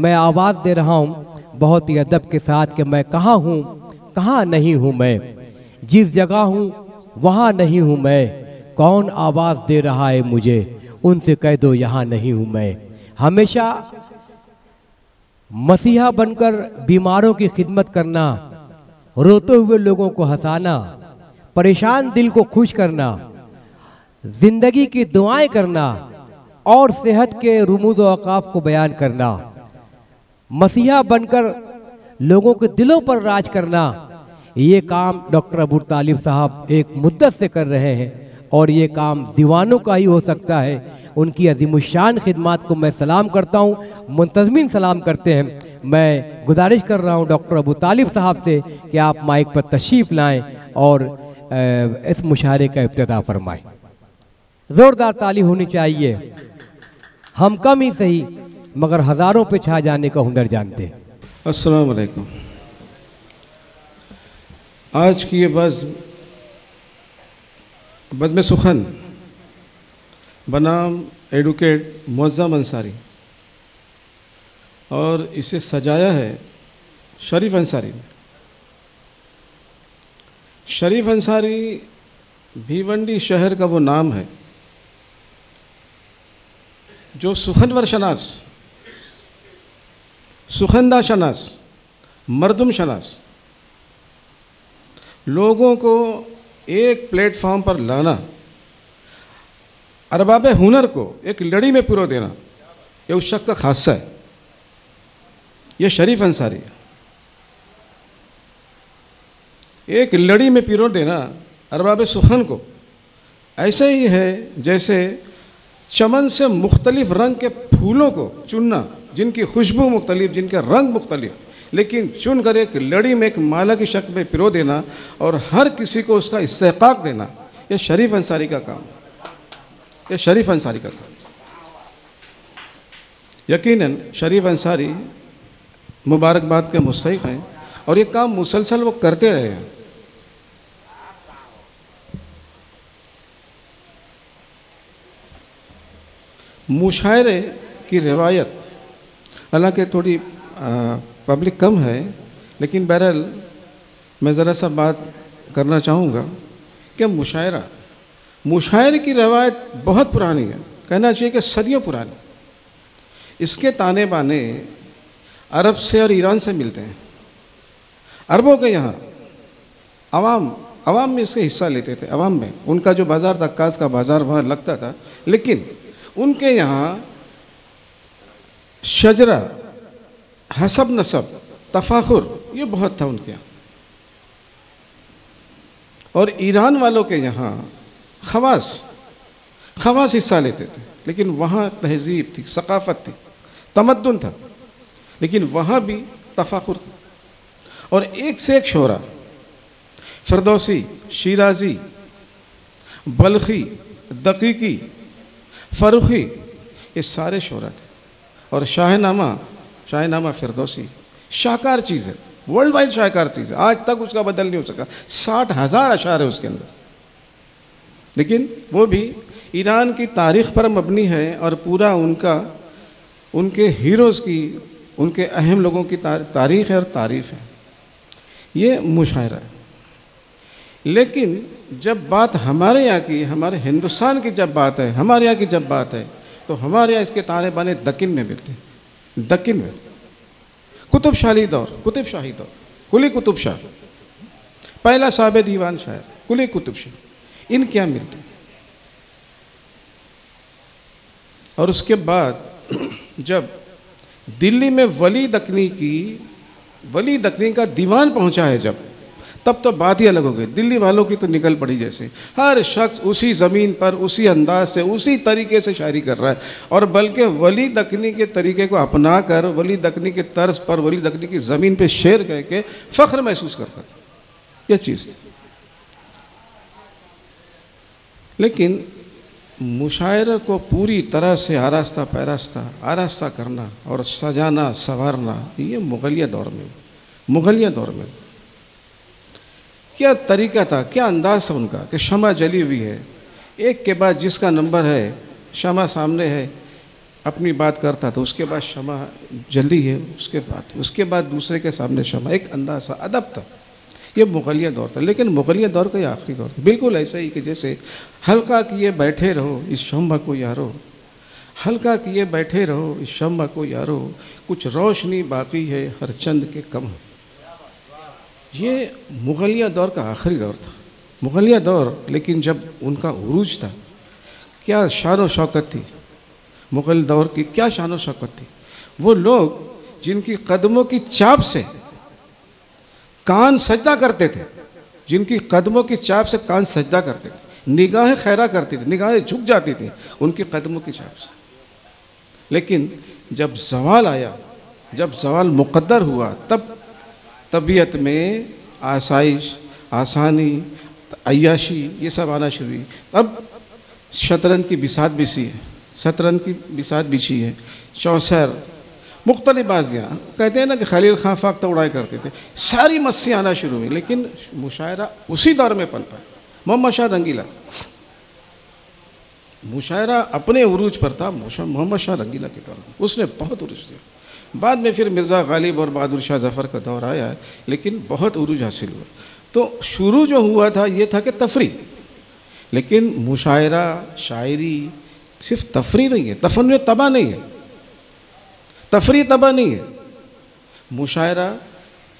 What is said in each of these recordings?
मैं आवाज़ दे रहा हूँ बहुत ही अदब के साथ कि मैं कहाँ हूँ कहाँ नहीं हूँ, मैं जिस जगह हूँ वहाँ नहीं हूँ मैं, कौन आवाज़ दे रहा है मुझे, उनसे कह दो यहाँ नहीं हूँ मैं। हमेशा मसीहा बनकर बीमारों की खिदमत करना, रोते हुए लोगों को हंसाना, परेशान दिल को खुश करना, जिंदगी की दुआएं करना और सेहत के रुमूज़ व औक़ाफ़ को बयान करना, मसीहा बनकर लोगों के दिलों पर राज करना, ये काम डॉक्टर अबू तालिब साहब एक मुद्दत से कर रहे हैं और ये काम दीवानों का ही हो सकता है। उनकी अज़ीमुश्शान खिदमात को मैं सलाम करता हूँ, मुंतज़मीन सलाम करते हैं। मैं गुजारिश कर रहा हूँ डॉक्टर अबू तालिब साहब से कि आप माइक पर तशरीफ़ लाएँ और इस मुशायरे का इब्तिदा फरमाएं। ज़ोरदार ताली होनी चाहिए। हम कम ही सही मगर हज़ारों पे छा जाने का हुनर जानते हैं। अस्सलाम वालेकुम। आज की ये बज़्म सुखन बनाम एडवोकेट मुअज़्ज़म अंसारी और इसे सजाया है शरीफ अंसारी ने। शरीफ अंसारी भिवंडी शहर का वो नाम है जो सुखनवर शनास, सुखंदा शनास, मर्दुम शनास लोगों को एक प्लेटफॉर्म पर लाना, अरबाब हुनर को एक लड़ी में पिरो देना, ये उस शख्स का खासा है। ये शरीफ अंसारी है। एक लड़ी में पिरो देना अरबाब सुखन को ऐसे ही है जैसे चमन से मुख्तलिफ रंग के फूलों को चुनना, जिनकी खुशबू मुख्तलिफ, जिनके रंग मुख्तलिफ, लेकिन चुन कर एक लड़ी में एक माला की शक्ल में पिरो देना और हर किसी को उसका इस्तेकाक देना, यह शरीफ अंसारी का काम है। यह शरीफ अंसारी का काम। यकीनन शरीफ अंसारी मुबारकबाद के मुस्तहिक़ हैं और ये काम मुसलसल वो करते रहे हैं। मुशायरे की रिवायत हालांकि थोड़ी पब्लिक कम है, लेकिन बहरहाल मैं ज़रा सा बात करना चाहूँगा कि मुशायरे की रवायत बहुत पुरानी है, कहना चाहिए कि सदियों पुरानी। इसके ताने बाने अरब से और ईरान से मिलते हैं। अरबों के यहाँ अवाम में इससे हिस्सा लेते थे। अवाम में उनका जो बाज़ार था, अक्कास का बाज़ार वहाँ लगता था, लेकिन उनके यहाँ शजरा, हसब नसब, तफाखुर ये बहुत था उनके यहाँ। और ईरान वालों के यहाँ खवास हिस्सा लेते थे, लेकिन वहाँ तहजीब थी, सकाफ़त थी, तमद्दुन था, लेकिन वहाँ भी तफाखुर था। और एक से एक शोरा, फिरदौसी, शिराजी, बल्खी, दकीकी, फ़रुखी, ये सारे शोरा थे। और शाहनामा फिरदौसी शाहकार चीज़ है, वर्ल्ड वाइड शाहकार चीज़ है, आज तक उसका बदल नहीं हो सका। 60,000 अशार है उसके अंदर, लेकिन वो भी ईरान की तारीख़ पर मबनी है और पूरा उनके हीरोज़ की, उनके अहम लोगों की तारीख़ है और तारीफ़ है। ये मुशायरा है। लेकिन जब बात हमारे यहाँ की, हमारे हिंदुस्तान की जब बात है, हमारे यहाँ की जब बात है, तो हमारे यहाँ इसके ताने बाने दक्किन में मिलते हैं। दक्किन में कुतुब शाही दौर, कुली कुतुब शाह, पहला साहब दीवान शायर कुली कुतुब शाह, इनके यहाँ मिलते हैं। और उसके बाद जब दिल्ली में वली दक्नी का दीवान पहुंचा है जब, तब तो बात ही अलग हो गई। दिल्ली वालों की तो निकल पड़ी, जैसे हर शख्स उसी ज़मीन पर, उसी अंदाज से, उसी तरीके से शायरी कर रहा है। और बल्कि वली दक्नी के तरीके को अपना कर, वली दक्नी के तर्ज पर, वली दक्नी की ज़मीन पे शेर कह के फ़ख्र महसूस करता था। यह चीज़ थी। लेकिन मुशायरे को पूरी तरह से आरास्ता करना और सजाना संवारना, ये मुग़लिया दौर में क्या तरीका था, क्या अंदाज़ था उनका कि शमा जली हुई है, एक के बाद जिसका नंबर है, शमा सामने है, अपनी बात करता तो उसके बाद क्षमा जल्दी है, उसके बाद दूसरे के सामने क्षमा, एक अंदाज़ा अदब था। ये मुग़लिया दौर था, लेकिन मुग़लिया दौर का ये आखिरी दौर था। बिल्कुल ऐसा ही कि जैसे हल्का किए बैठे रहो इस शम्मा को यारो, हल्का किए बैठे रहो इस शम्मा को यारो, कुछ रोशनी बाकी है हर चंद के कम। ये मुग़लिया दौर का आखिरी दौर था, मुग़लिया दौर। लेकिन जब उनका उरूज था, क्या शान व शौकत थी मुग़ल दौर की, क्या शान व शौकत थी। वो लोग जिनकी कदमों की चाप से कान सजदा करते थे, जिनकी कदमों की चाप से कान सजदा करते थे, निगाहें खैरा करती थी, निगाहें झुक जाती थी उनकी कदमों की चाप से। लेकिन जब ज़वाल आया, जब ज़वाल मुक़द्दर हुआ, तब तबीयत में आसाइश, आसानी, अय्याशी ये सब आना शुरू हुई। अब शतरंज की बिसात बिछी है, शतरंज की बिसात बिछी है, चौसर, मुख्तलिफ बाजियाँ, कहते हैं ना कि खलील खां फाख्ता उड़ाई करते थे, सारी मस्सी आना शुरू हुई। लेकिन मुशायरा उसी दौर में पनपा। मोहम्मद शाह रंगीला, मुशायरा अपने उरूज पर था मोहम्मद शाह रंगीला के दौर में, उसने बहुत उरूज दिया। बाद में फिर मिर्ज़ा गालिब और बहादुर शाह ज़फ़र का दौर आया है, लेकिन बहुत उरूज हासिल हुआ। तो शुरू जो हुआ था ये था कि तफरी, लेकिन मुशायरा शायरी सिर्फ तफरी नहीं है, तफन्नुन तबा नहीं है, तफरी तबा नहीं है। मुशायरा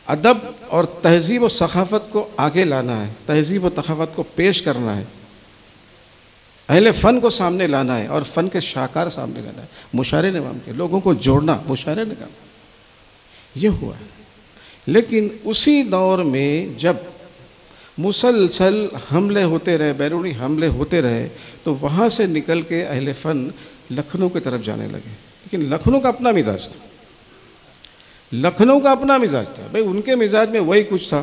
अदब और तहज़ीब व सखाफ़त को आगे लाना है, तहज़ीब व सखाफ़त को पेश करना है, अहले फ़न को सामने लाना है और फ़न के शाहकार सामने लाना है। मुशायरे ने काम किया, लोगों को जोड़ना मुशायरे ने काम, ये हुआ है। लेकिन उसी दौर में जब मुसलसल हमले होते रहे, बैरूनी हमले होते रहे, तो वहाँ से निकल के अहले फ़न लखनऊ की तरफ जाने लगे। लेकिन लखनऊ का अपना मिजाज था, लखनऊ का अपना मिजाज था। भाई उनके मिजाज में वही कुछ था,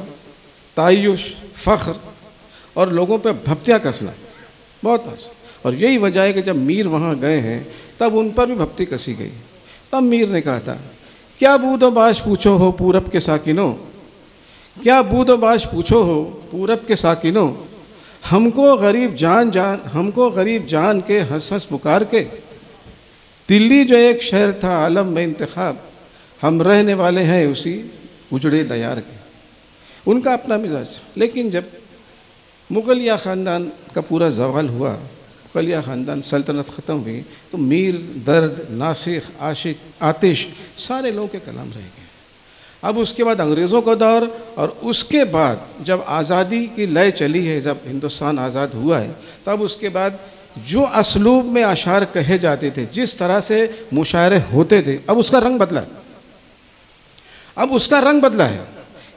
तायुश, फ़ख्र और लोगों पे भपतियाँ कसना, बहुत आसान। और यही वजह है कि जब मीर वहाँ गए हैं तब उन पर भी भपती कसी गई। तब मीर ने कहा था, क्या बूदो बाश पूछो हो पूरब के साकिनों, क्या बूदो बाश पूछो हो पूरब के साकिनों, हमको गरीब जान के हंस हंस पुकार के, दिल्ली जो एक शहर था आलम में इंतखाब, हम रहने वाले हैं उसी उजड़े दयार के। उनका अपना मिजाज था। लेकिन जब मुग़लिया ख़ानदान का पूरा ज़वाल हुआ, मुग़लिया ख़ानदान सल्तनत ख़त्म हुई, तो मीर, दर्द, नासिख, आशिक, आतिश सारे लोगों के कलाम रह गए। अब उसके बाद अंग्रेज़ों का दौर, और उसके बाद जब आज़ादी की लय चली है, जब हिंदुस्तान आज़ाद हुआ है, तब उसके बाद जो असलूब में अशार कहे जाते थे, जिस तरह से मुशायरे होते थे, अब उसका रंग बदला, अब उसका रंग बदला है।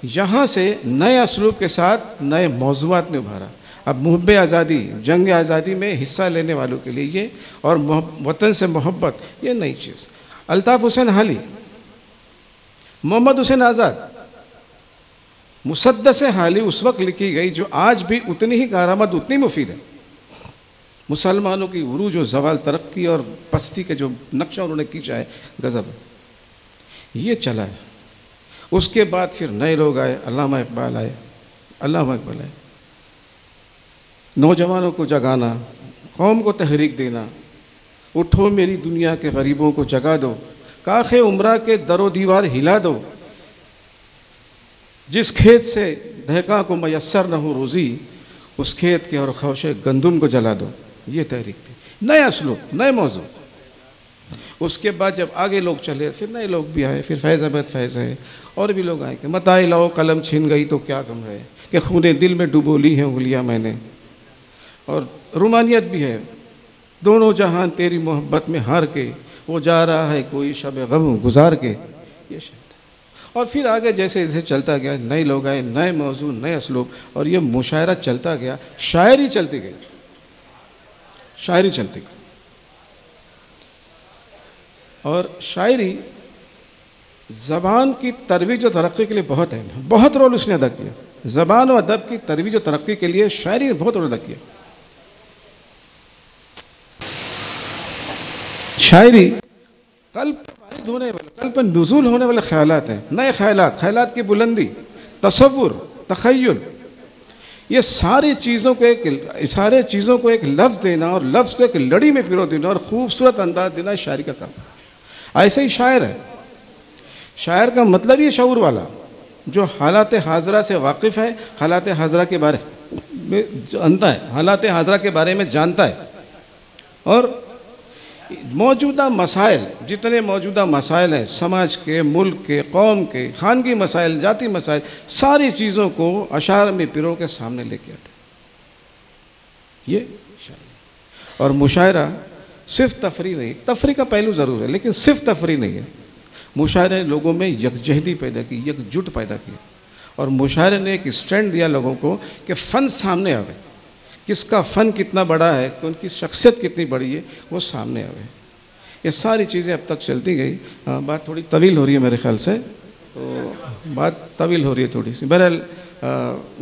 यहाँ से नए असलूब के साथ नए मौज़ूआत ने उभारा। अब मुहब्बे आज़ादी, जंग आज़ादी में हिस्सा लेने वालों के लिए ये, और वतन से मोहब्बत, ये नई चीज़। अल्ताफ़ हुसैन हाली, मोहम्मद हुसैन आज़ाद, मुसद्दस हाली उस वक्त लिखी गई जो आज भी उतनी ही कारआमद, उतनी मुफीद है। मुसलमानों की उरूज व ज़वाल, तरक्की और पस्ती के जो नक्शा उन्होंने खींचा है, गज़ब है, ये चला है। उसके बाद फिर नए लोग आए, अल्लामा इकबाल आए, नौजवानों को जगाना, कौम को तहरीक देना, उठो मेरी दुनिया के गरीबों को जगा दो, काखे उम्रा के दरो दीवार हिला दो, जिस खेत से दहका को मयस्सर न हो रोज़ी, उस खेत के और खौशे गंदुम को जला दो। ये तहरीक थी, नया स्लोक, नए मौजू। उसके बाद जब आगे लोग चले, फिर नए लोग भी आए, फिर फैज़ अहमद फैज़ है, और भी लोग आए कि मताए लाओ कलम छिन गई तो क्या गम है, कि खूने दिल में डुबो ली हैं उंगलियां मैंने। और रुमानियत भी है, दोनों जहान तेरी मोहब्बत में हार के, वो जा रहा है कोई शब गम गुजार के, ये शब्द। और फिर आगे जैसे जैसे चलता गया, नए लोग आए, नए मौजू, नए असलूब, और ये मुशायरा चलता गया, शायरी चलती गई, शायरी चलती गई। और शायरी ज़बान की तरवीज और तरक्की के लिए बहुत अहम है, बहुत रोल उसने अदा किया। ज़बान और अदब की तरवीज और तरक्की के लिए शायरी ने बहुत रोल अदा किया। शायरी कल्ब पर होने वाले, कल्ब पर नुज़ूल होने वाले ख्यालात हैं, नए ख्यालात, ख्यालात की बुलंदी, तसव्वुर, तख़य्युल, ये सारी चीज़ों को एक लफ्ज़ देना और लफ्ज़ को एक लड़ी में पिरो देना और ख़ूबसूरत अंदाज देना शायरी का काम। ऐसे ही शायर है। शायर का मतलब ये शऊर वाला जो हालात हाजरा से वाकिफ़ है, हालात हाजरा के बारे में जानता है, हालात हाजरा के बारे में जानता है और मौजूदा मसाइल, जितने मौजूदा मसाइल हैं समाज के, मुल्क के, कौम के, खानगी मसाइल, जाती मसाइल, सारी चीज़ों को अशार में पिरो के सामने लेके आते। ये शायरी और मुशायरा सिर्फ तफरी नहीं, तफरी का पहलू ज़रूर है लेकिन सिर्फ तफरी नहीं है। मुशायरे ने लोगों में यकजहती पैदा की, एकजुट पैदा की और मुशायरे ने एक स्ट्रेंथ दिया लोगों को कि फ़न सामने आवे, किसका फ़न कितना बड़ा है, उनकी शख्सियत कितनी बड़ी है, वो सामने आवे। ये सारी चीज़ें अब तक चलती गई। बात थोड़ी तवील हो रही है मेरे ख्याल से, तो बात तवील हो रही है थोड़ी सी। बहरहाल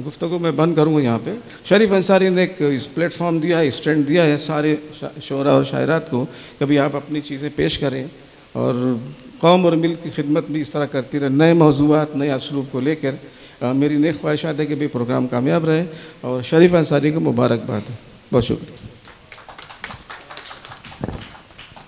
गुफ्तगू मैं बंद करूँगा यहाँ पे। शरीफ अंसारी ने एक इस प्लेटफॉर्म दिया है, स्टैंड दिया है सारे शोरा और शायरात को, कभी आप अपनी चीज़ें पेश करें और कौम और मिल्क की खिदमत भी इस तरह करती रहे, नए मौज़ूआत, नए असलूब को लेकर। मेरी नेक ख्वाहिशात है कि भी प्रोग्राम कामयाब रहे और शरीफ अंसारी को मुबारकबाद है। बहुत शुक्रिया।